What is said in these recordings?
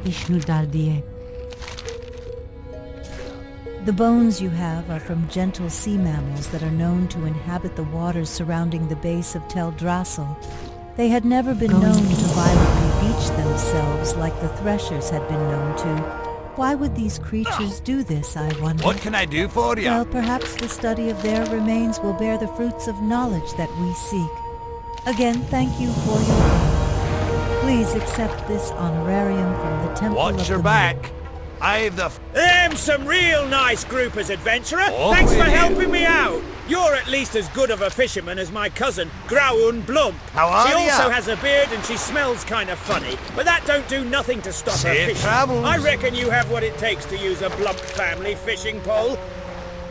Ishnudardie. The bones you have are from gentle sea mammals that are known to inhabit the waters surrounding the base of Teldrassil. They had never been known to violently beach themselves like the threshers had been known to. Why would these creatures do this, I wonder? What can I do for you? Well, perhaps the study of their remains will bear the fruits of knowledge that we seek. Again, thank you for your aid. Please accept this honorarium from the Temple of Watch the your Moon. back. I've the... Them some real nice groupers, adventurer. Oh, Thanks for will you? helping me out. You're at least as good of a fisherman as my cousin, Graun Blump. How are She ya? also has a beard and she smells kind of funny, but that don't do nothing to stop her Safe fishing. travels. I reckon you have what it takes to use a Blump family fishing pole.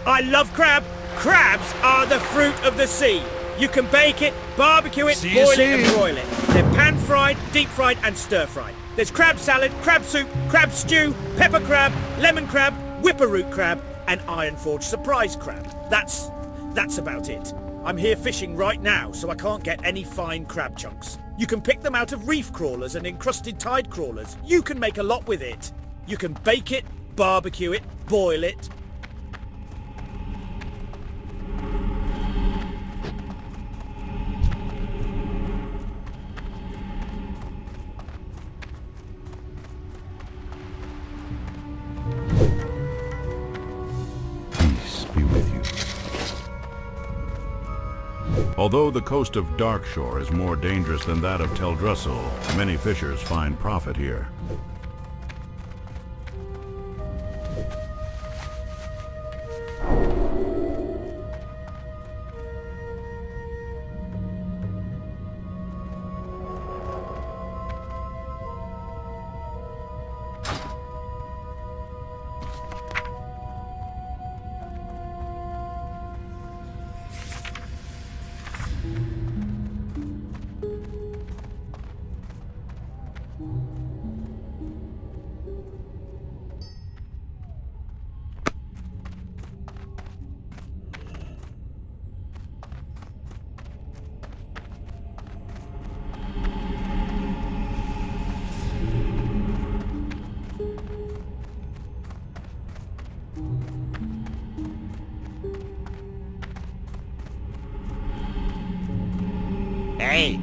I love crab. Crabs are the fruit of the sea. You can bake it, barbecue it, See you boil it and soon. broil it. They're pan-fried, deep-fried and stir-fried. There's crab salad, crab soup, crab stew, pepper crab, lemon crab, whipper-root crab, and iron-forged surprise crab. That's about it. I'm here fishing right now, so I can't get any fine crab chunks. You can pick them out of reef crawlers and encrusted tide crawlers. You can make a lot with it. You can bake it, barbecue it, boil it. Peace be with you. Although the coast of Darkshore is more dangerous than that of Teldrassil, many fishers find profit here. Hey.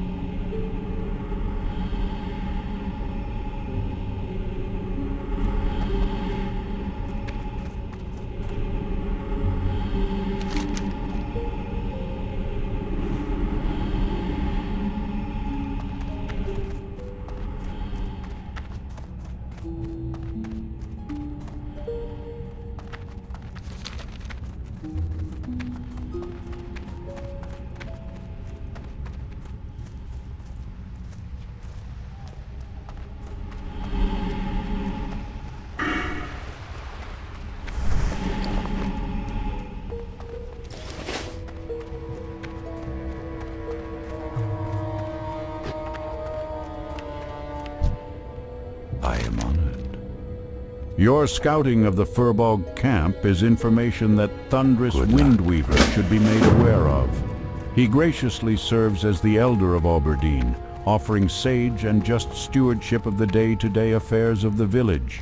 I am honored. Your scouting of the Furbog camp is information that Thunderous Windweaver should be made aware of. He graciously serves as the Elder of Auberdine, offering sage and just stewardship of the day-to-day affairs of the village.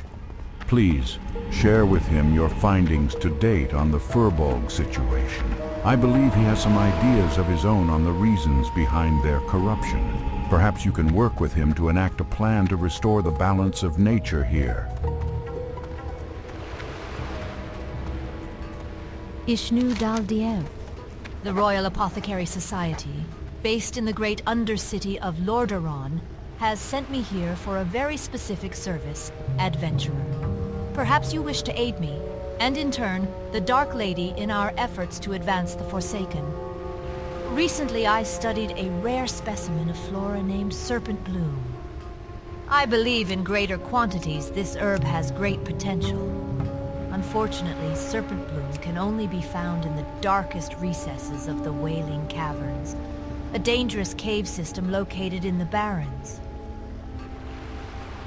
Please, share with him your findings to date on the Furbog situation. I believe he has some ideas of his own on the reasons behind their corruption. Perhaps you can work with him to enact a plan to restore the balance of nature here. Ishnu Daldiev. The Royal Apothecary Society, based in the great undercity of Lordaeron, has sent me here for a very specific service, adventurer. Perhaps you wish to aid me, and in turn, the Dark Lady in our efforts to advance the Forsaken. Recently, I studied a rare specimen of flora named Serpent Bloom. I believe in greater quantities this herb has great potential. Unfortunately, Serpent Bloom can only be found in the darkest recesses of the Wailing Caverns, a dangerous cave system located in the Barrens.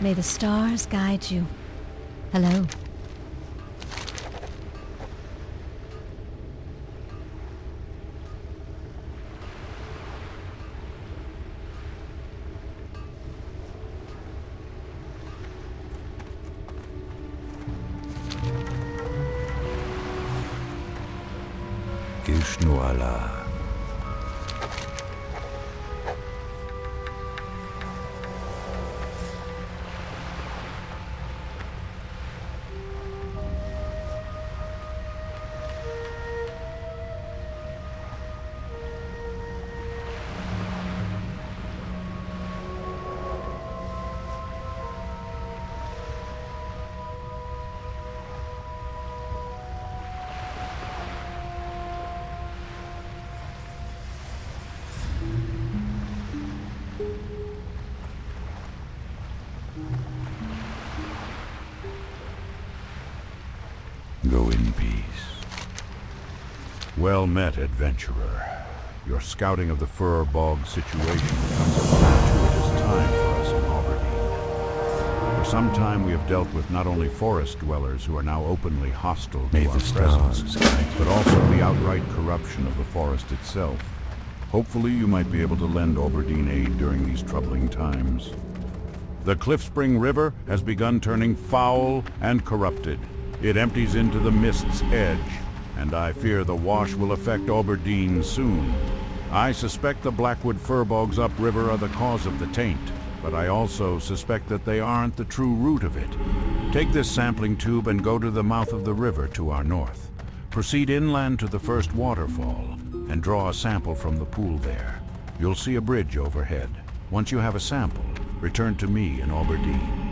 May the stars guide you. Hello. Ushnuala. Go in peace. Well met, adventurer. Your scouting of the Fur Bog situation comes at a fortuitous time for us in Aberdeen. For some time we have dealt with not only forest dwellers who are now openly hostile to May our the stars presence, guide you. but also the outright corruption of the forest itself. Hopefully you might be able to lend Aberdeen aid during these troubling times. The Cliffspring River has begun turning foul and corrupted. It empties into the Mist's Edge, and I fear the wash will affect Aberdeen soon. I suspect the Blackwood Furbogs upriver are the cause of the taint, but I also suspect that they aren't the true root of it. Take this sampling tube and go to the mouth of the river to our north. Proceed inland to the first waterfall, and draw a sample from the pool there. You'll see a bridge overhead. Once you have a sample, return to me in Aberdeen.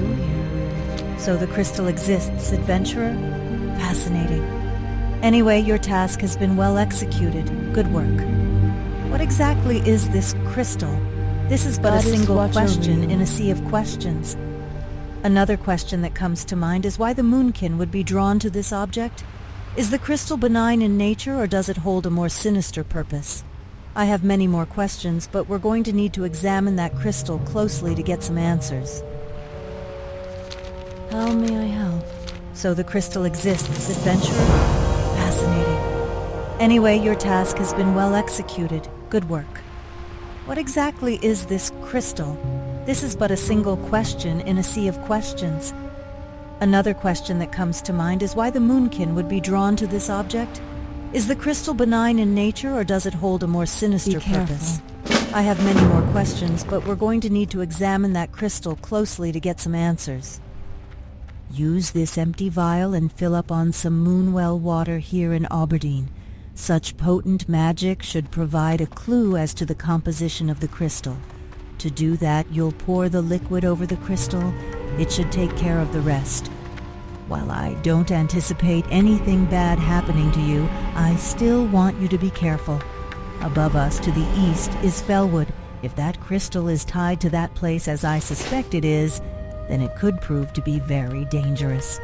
do here? So the crystal exists, adventurer? Fascinating. Anyway, your task has been well executed. Good work. What exactly is this crystal? This is but a single question in a sea of questions. Another question that comes to mind is why the Moonkin would be drawn to this object. Is the crystal benign in nature, or does it hold a more sinister purpose? I have many more questions, but we're going to need to examine that crystal closely to get some answers. How may I help? So the crystal exists, adventurer? Fascinating. Anyway, your task has been well executed. Good work. What exactly is this crystal? This is but a single question in a sea of questions. Another question that comes to mind is why the Moonkin would be drawn to this object. Is the crystal benign in nature, or does it hold a more sinister purpose? I have many more questions, but we're going to need to examine that crystal closely to get some answers. Use this empty vial and fill up on some Moonwell water here in Aberdeen. Such potent magic should provide a clue as to the composition of the crystal. To do that, you'll pour the liquid over the crystal. It should take care of the rest. While I don't anticipate anything bad happening to you, I still want you to be careful. Above us to the east is Felwood. If that crystal is tied to that place as I suspect it is, then it could prove to be very dangerous.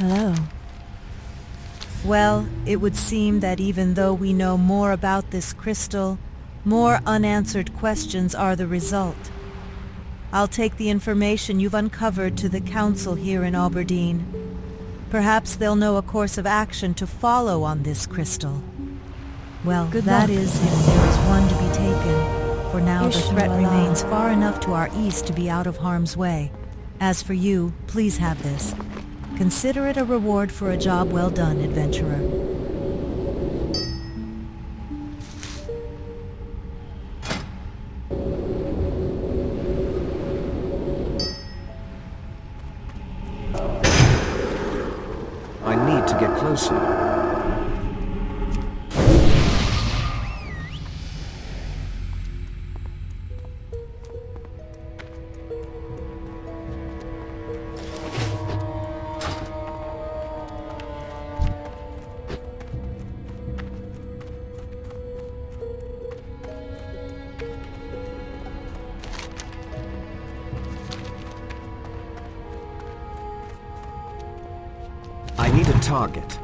Hello. Well, it would seem that even though we know more about this crystal, more unanswered questions are the result. I'll take the information you've uncovered to the council here in Aberdeen. Perhaps they'll know a course of action to follow on this crystal. Well, Good that luck. is if there is one to be taken. For now, the threat Ishmael. remains far enough to our east to be out of harm's way. As for you, please have this. Consider it a reward for a job well done, adventurer. I need to get closer. I need a target.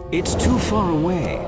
It's too far away.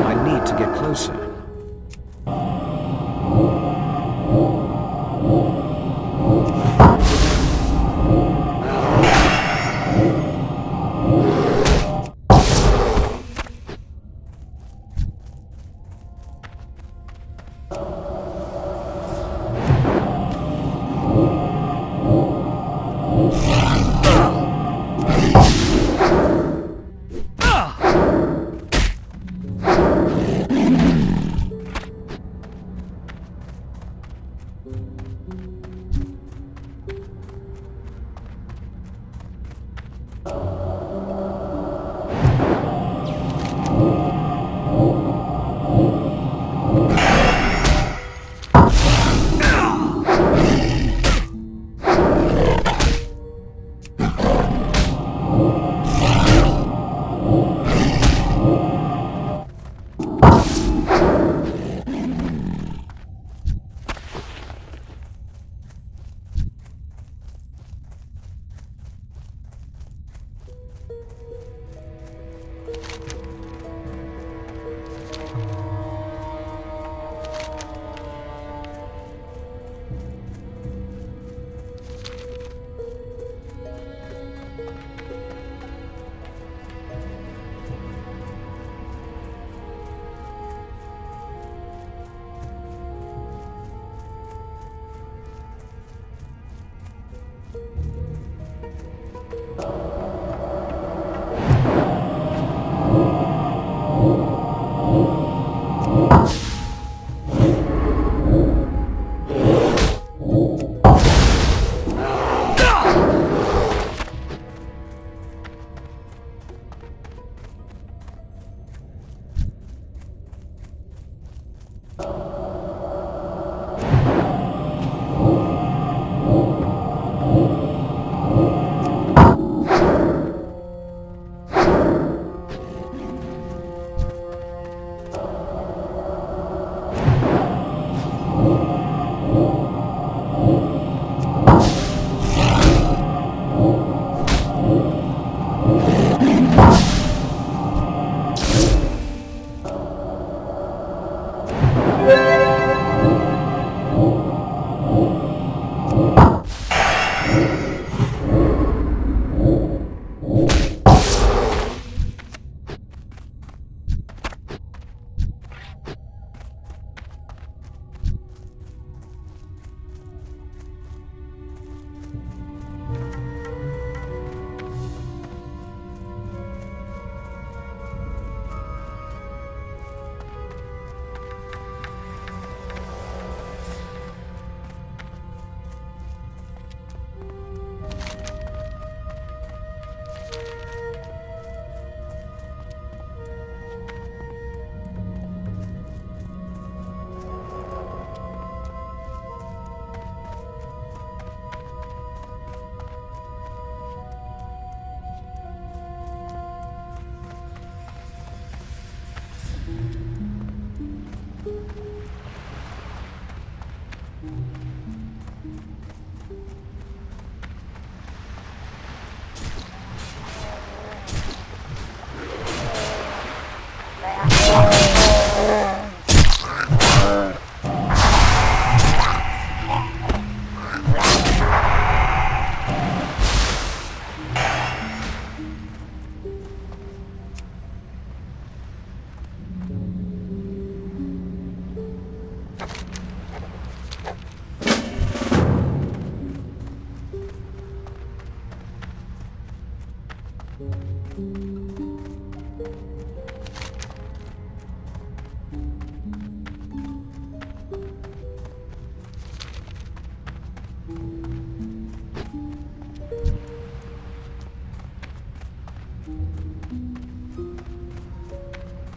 I need to get closer.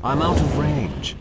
I'm out of range.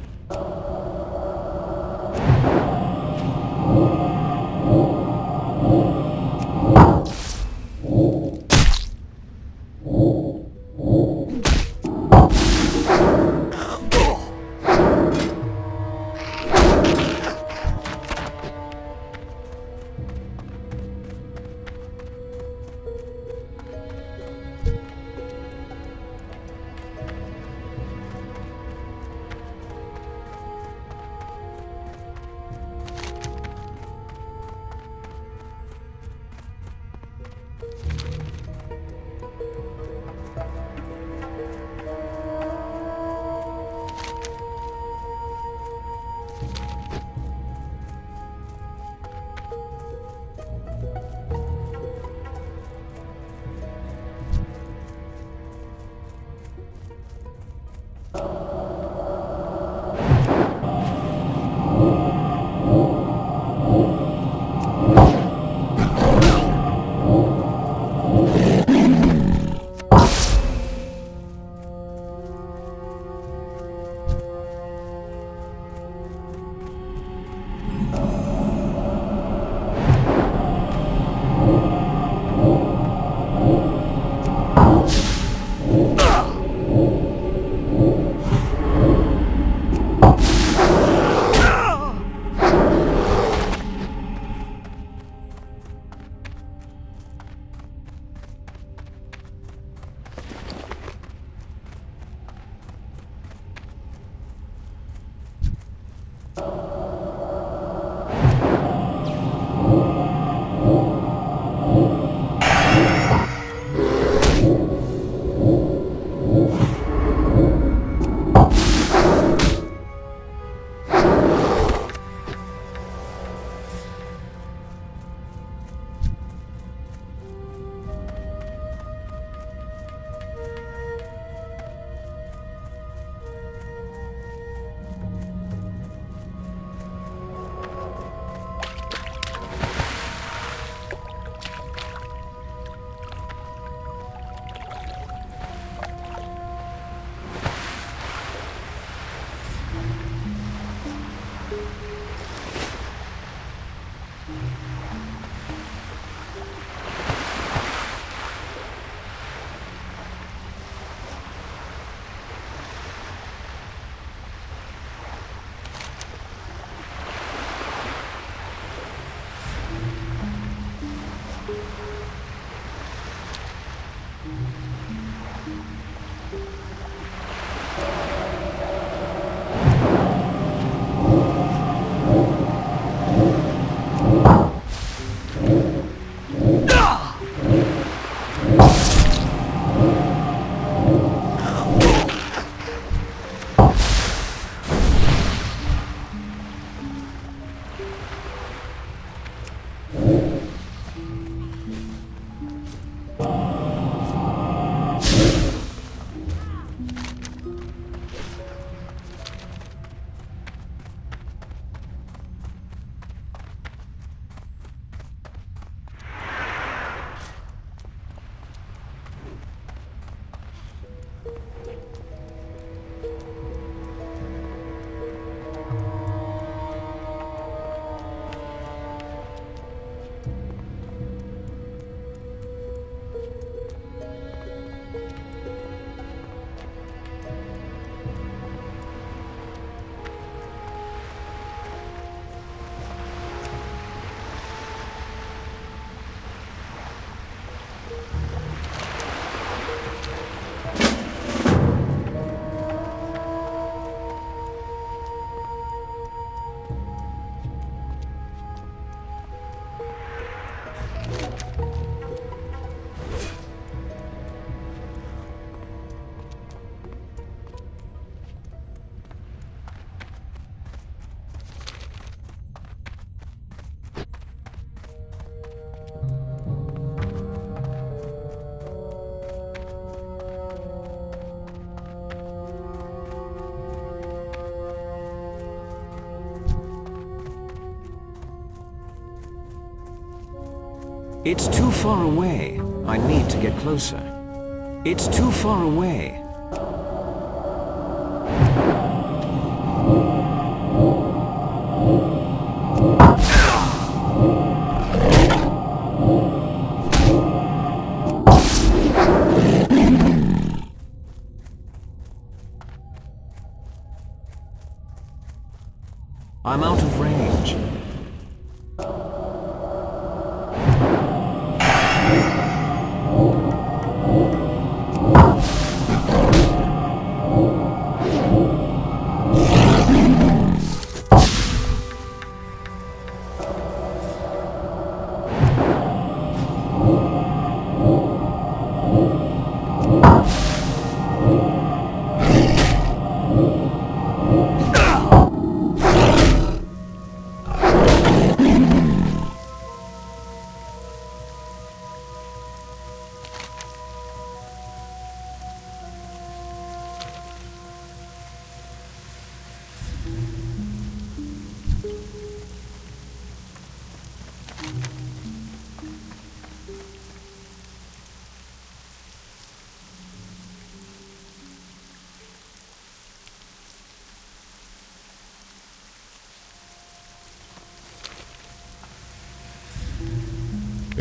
It's too far away. I need to get closer. It's too far away. I'm out of range.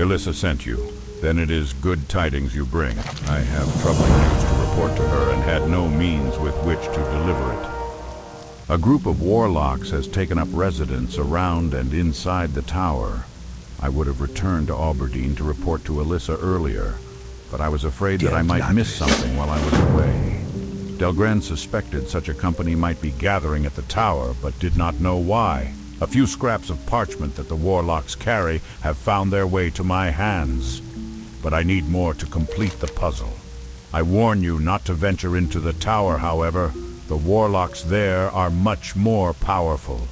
Alyssa sent you. Then it is good tidings you bring. I have troubling news to report to her and had no means with which to deliver it. A group of warlocks has taken up residence around and inside the tower. I would have returned to Aberdeen to report to Alyssa earlier, but I was afraid that I might miss something while I was away. Delgren suspected such a company might be gathering at the tower, but did not know why. A few scraps of parchment that the warlocks carry have found their way to my hands, but I need more to complete the puzzle. I warn you not to venture into the tower, however. The warlocks there are much more powerful.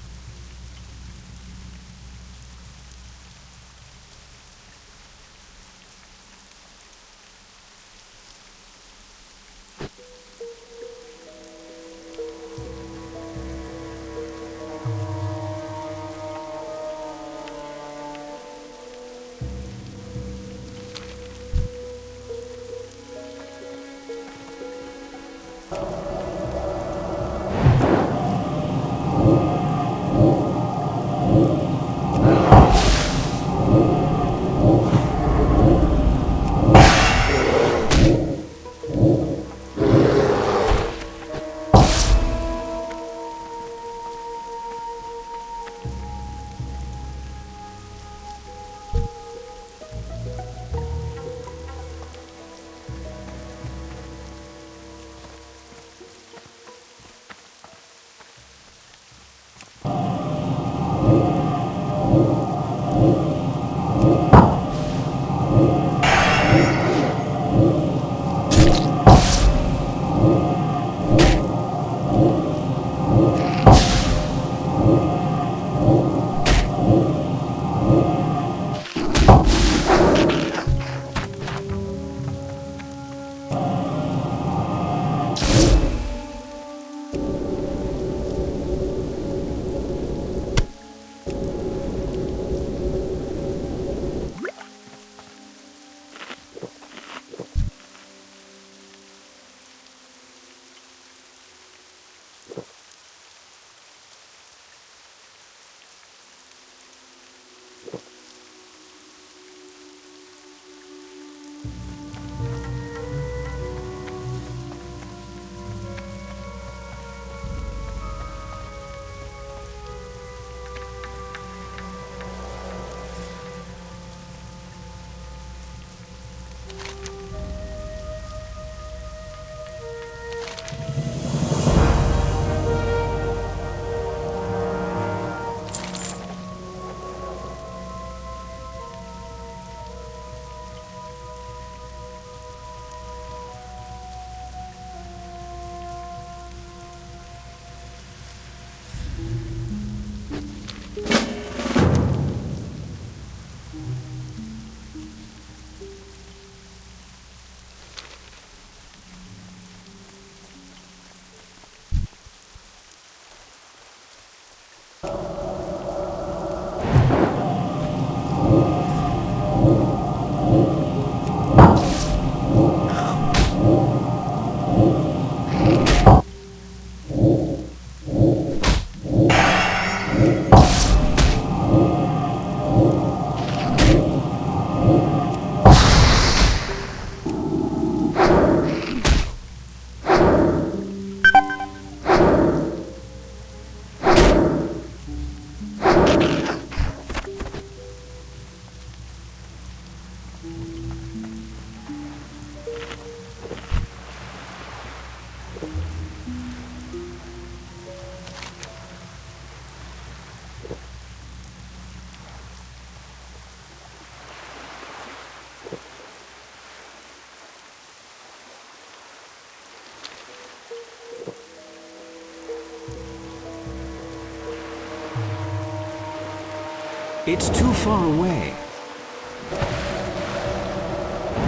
It's too far away.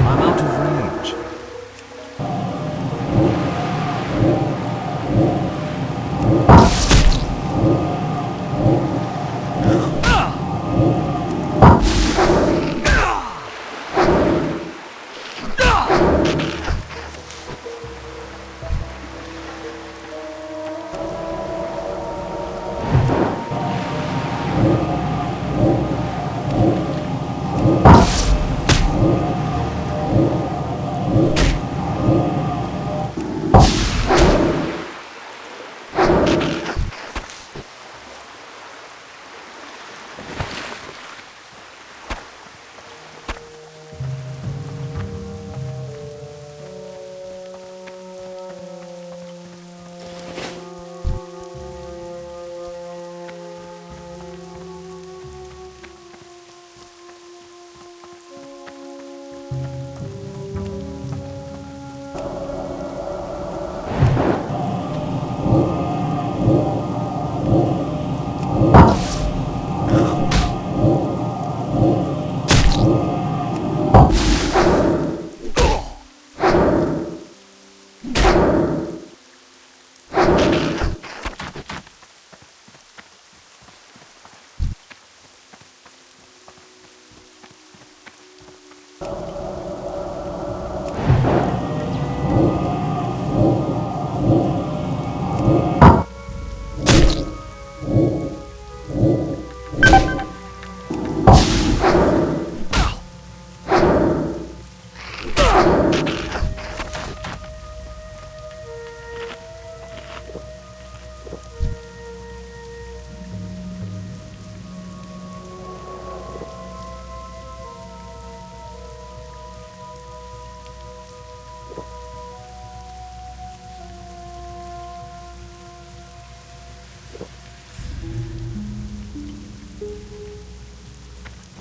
I'm out of range.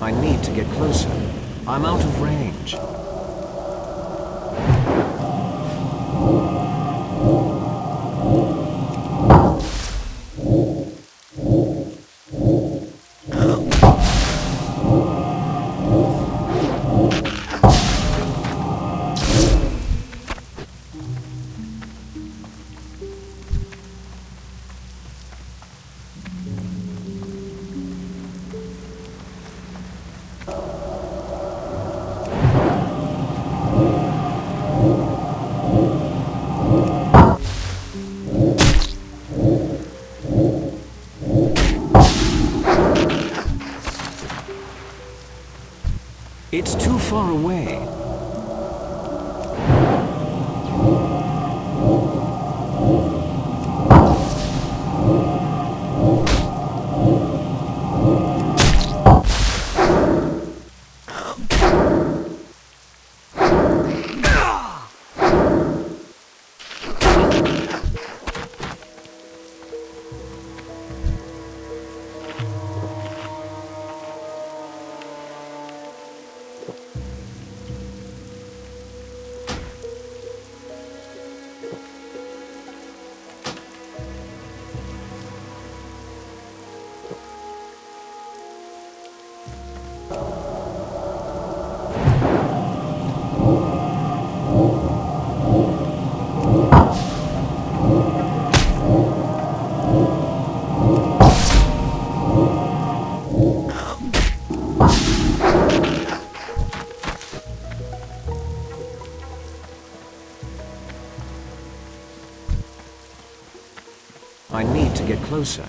I need to get closer. I'm out of range. It's too far away. I need to get closer.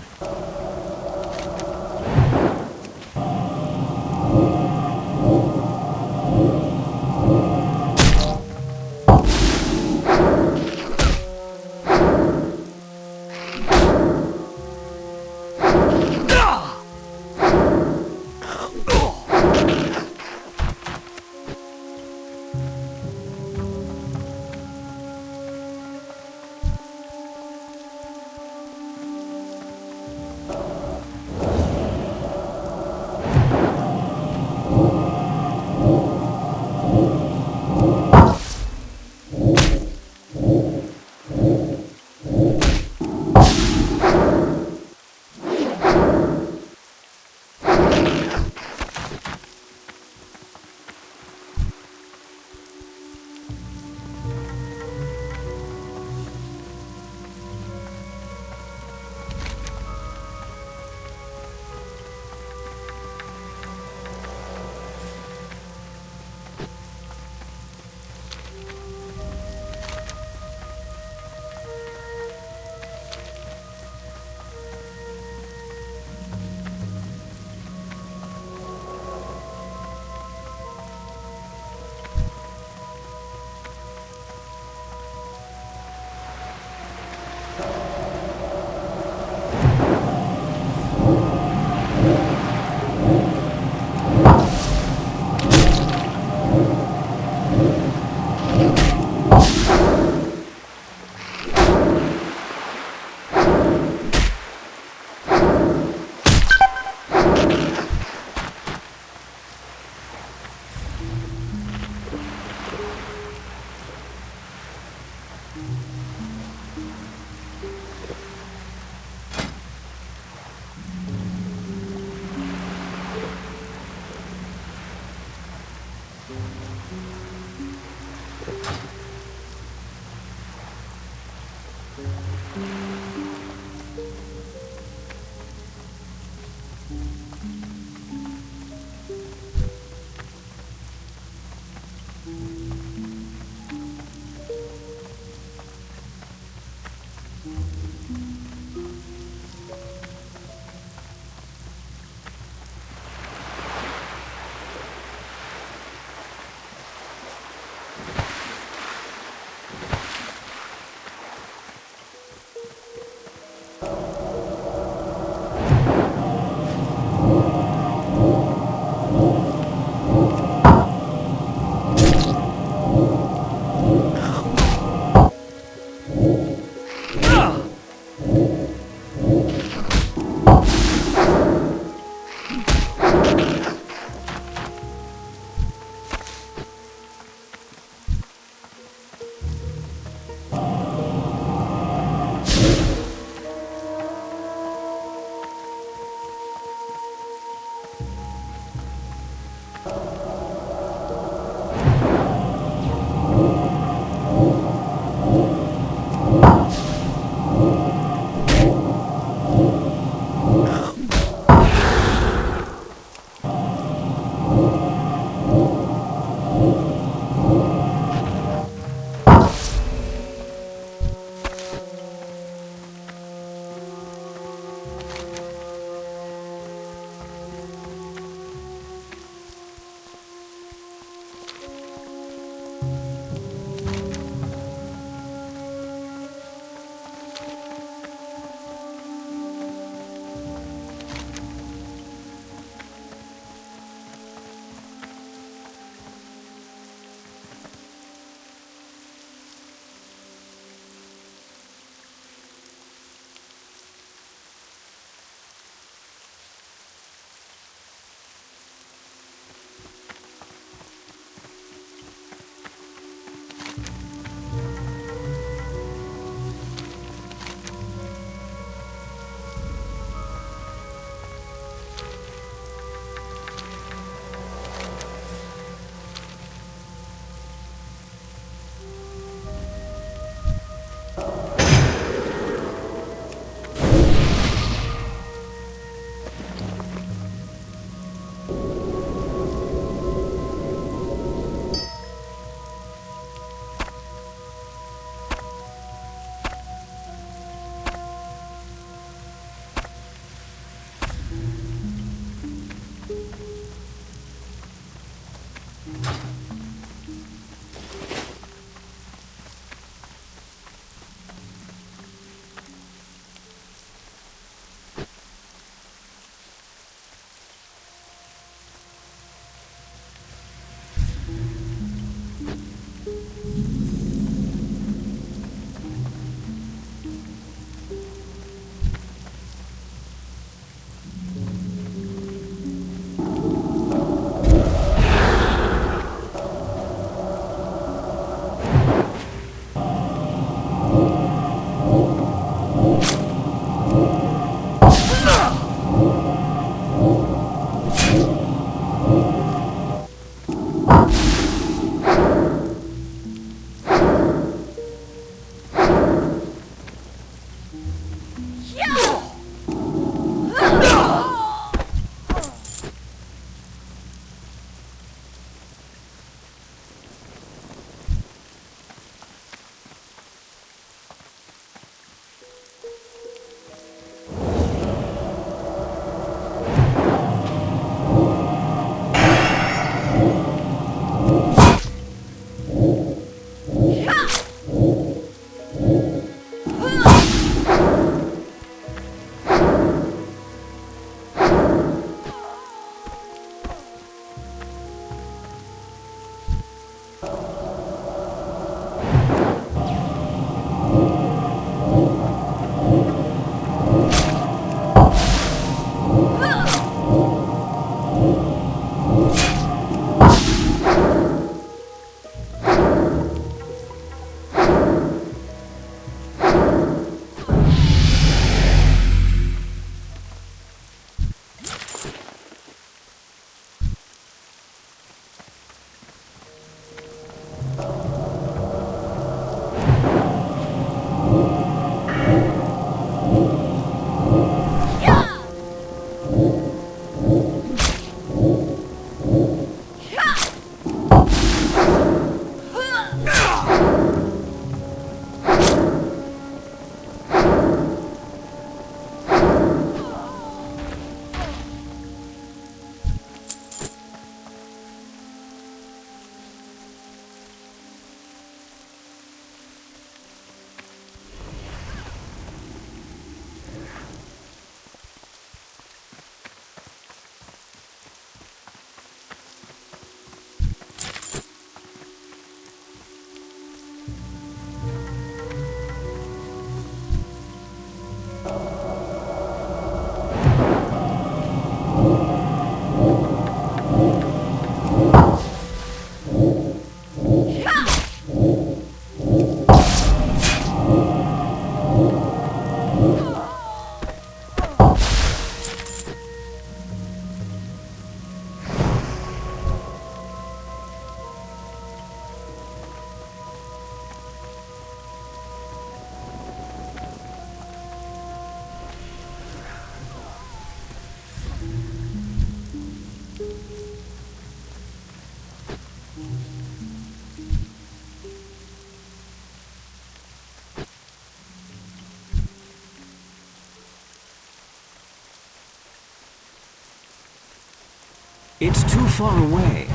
It's too far away.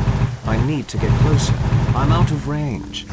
I need to get closer. I'm out of range.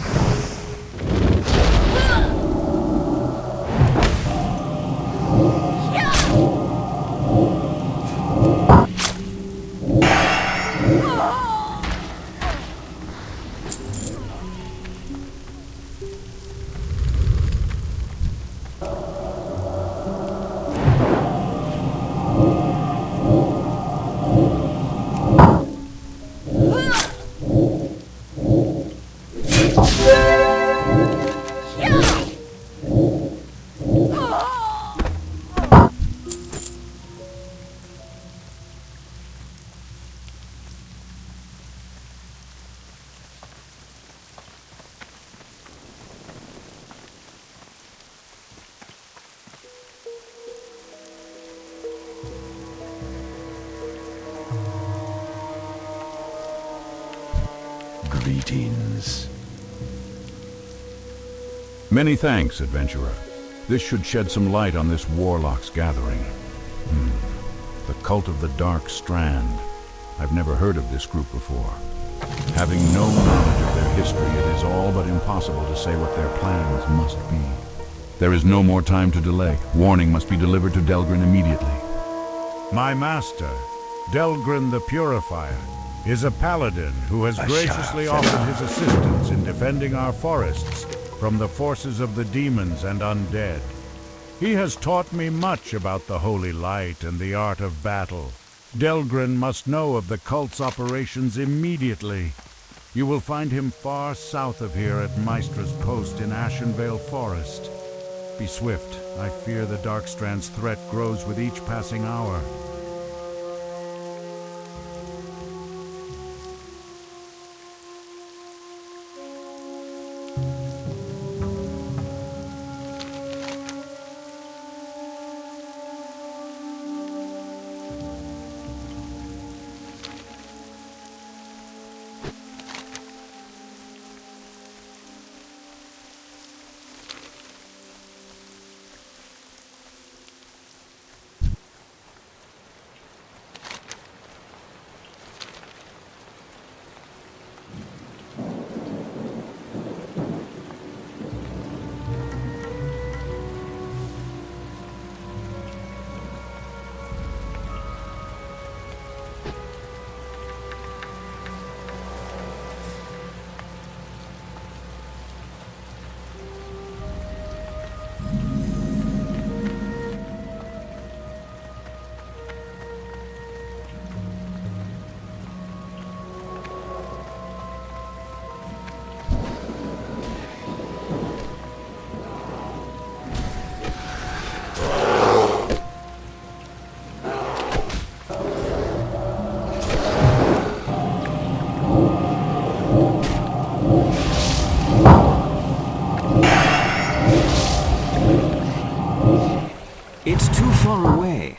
Greetings. Many thanks, adventurer. This should shed some light on this warlock's gathering. The Cult of the Dark Strand. I've never heard of this group before. Having no knowledge of their history, it is all but impossible to say what their plans must be. There is no more time to delay. Warning must be delivered to Delgrin immediately. My master, Delgrin the Purifier, is a paladin who has graciously offered his assistance in defending our forests from the forces of the demons and undead. He has taught me much about the holy light and the art of battle. Delgrin must know of the cult's operations immediately. You will find him far south of here at Maestra's post in Ashenvale Forest. Be swift. I fear the Darkstrand's threat grows with each passing hour. It's too far away.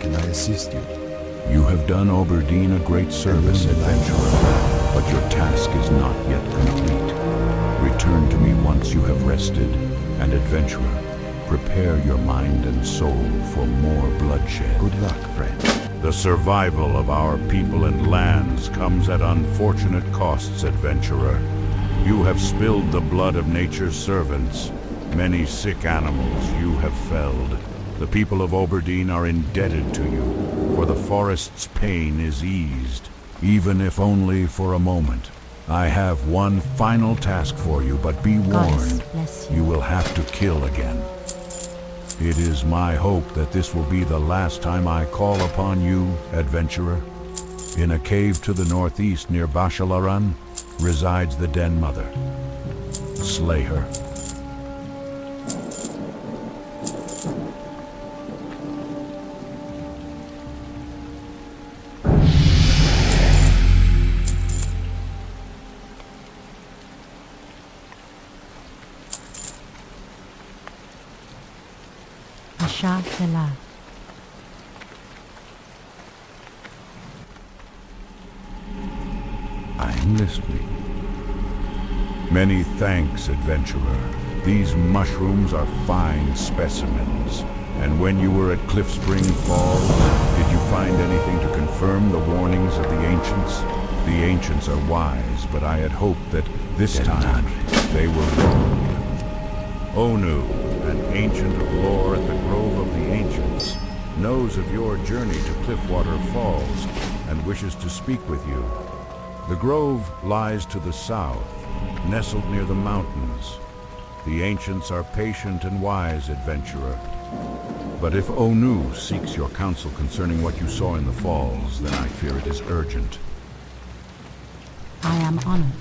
Can I assist you? You have done Oberdeen a great service, adventurer, but your task is not yet complete. Return to me once you have rested, and adventurer, prepare your mind and soul for more bloodshed. Good luck, friend. The survival of our people and lands comes at unfortunate costs, adventurer. You have spilled the blood of nature's servants. Many sick animals you have felled. The people of Oberdeen are indebted to you, for the forest's pain is eased, even if only for a moment. I have one final task for you, but be warned, you will have to kill again. It is my hope that this will be the last time I call upon you, adventurer. In a cave to the northeast near Bashalaran resides the Den Mother. Slay her. I'm listening. Many thanks, adventurer. These mushrooms are fine specimens. And when you were at Cliff Spring Falls, did you find anything to confirm the warnings of the ancients? The ancients are wise, but I had hoped that this time they were wrong. Onu, an ancient of lore at the Grove of the Ancients, knows of your journey to Cliffwater Falls and wishes to speak with you. The grove lies to the south, nestled near the mountains. The ancients are patient and wise, adventurer. But if Onu seeks your counsel concerning what you saw in the falls, then I fear it is urgent. I am honored.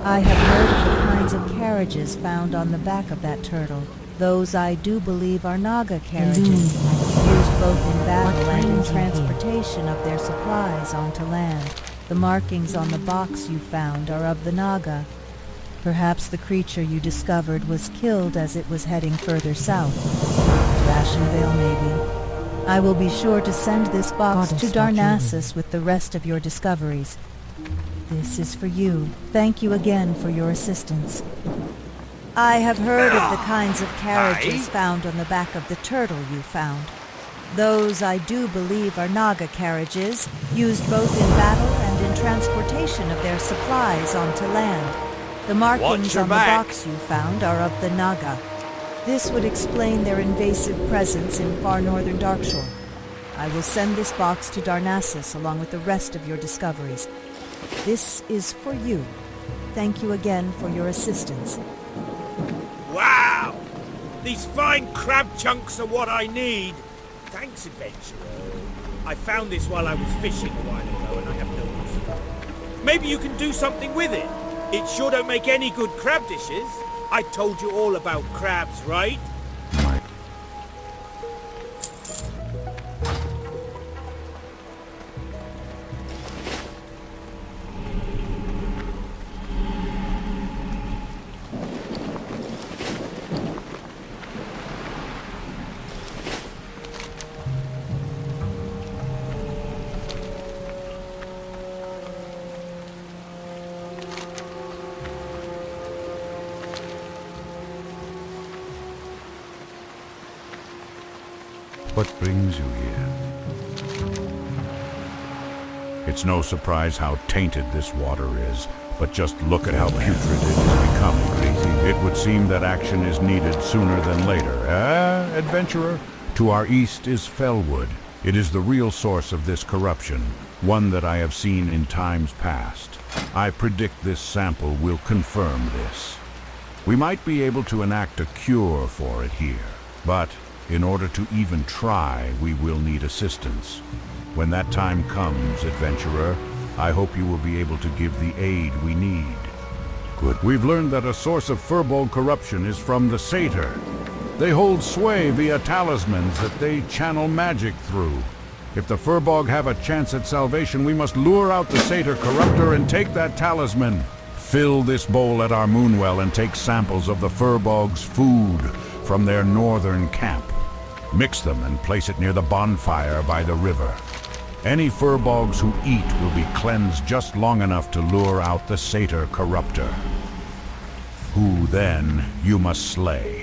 I have heard of the kinds of carriages found on the back of that turtle. Those I do believe are Naga carriages, used both in battle and in transportation of their supplies onto land. The markings on the box you found are of the Naga. Perhaps the creature you discovered was killed as it was heading further south. To Ashenvale, maybe. I will be sure to send this box to Darnassus with the rest of your discoveries. This is for you. Thank you again for your assistance. I have heard of the kinds of carriages found on the back of the turtle you found. Those I do believe are Naga carriages, used both in battle and in transportation of their supplies onto land. The markings on the box you found are of the Naga. This would explain their invasive presence in far northern Darkshore. I will send this box to Darnassus along with the rest of your discoveries. This is for you. Thank you again for your assistance. Wow! These fine crab chunks are what I need. Thanks, adventurer. I found this while I was fishing a while ago and I have no use for it. Maybe you can do something with it. It sure don't make any good crab dishes. I told you all about crabs, right? What brings you here? It's no surprise how tainted this water is, but just look at how putrid it has become. It would seem that action is needed sooner than later. Adventurer? To our east is Fellwood. It is the real source of this corruption, one that I have seen in times past. I predict this sample will confirm this. We might be able to enact a cure for it here, but in order to even try, we will need assistance. When that time comes, adventurer, I hope you will be able to give the aid we need. Good. We've learned that a source of Firbolg corruption is from the Satyr. They hold sway via talismans that they channel magic through. If the Firbolg have a chance at salvation, we must lure out the Satyr corruptor and take that talisman. Fill this bowl at our moonwell and take samples of the Firbolg's food from their northern camp. Mix them and place it near the bonfire by the river. Any Firbolgs who eat will be cleansed just long enough to lure out the Satyr corruptor, who then you must slay.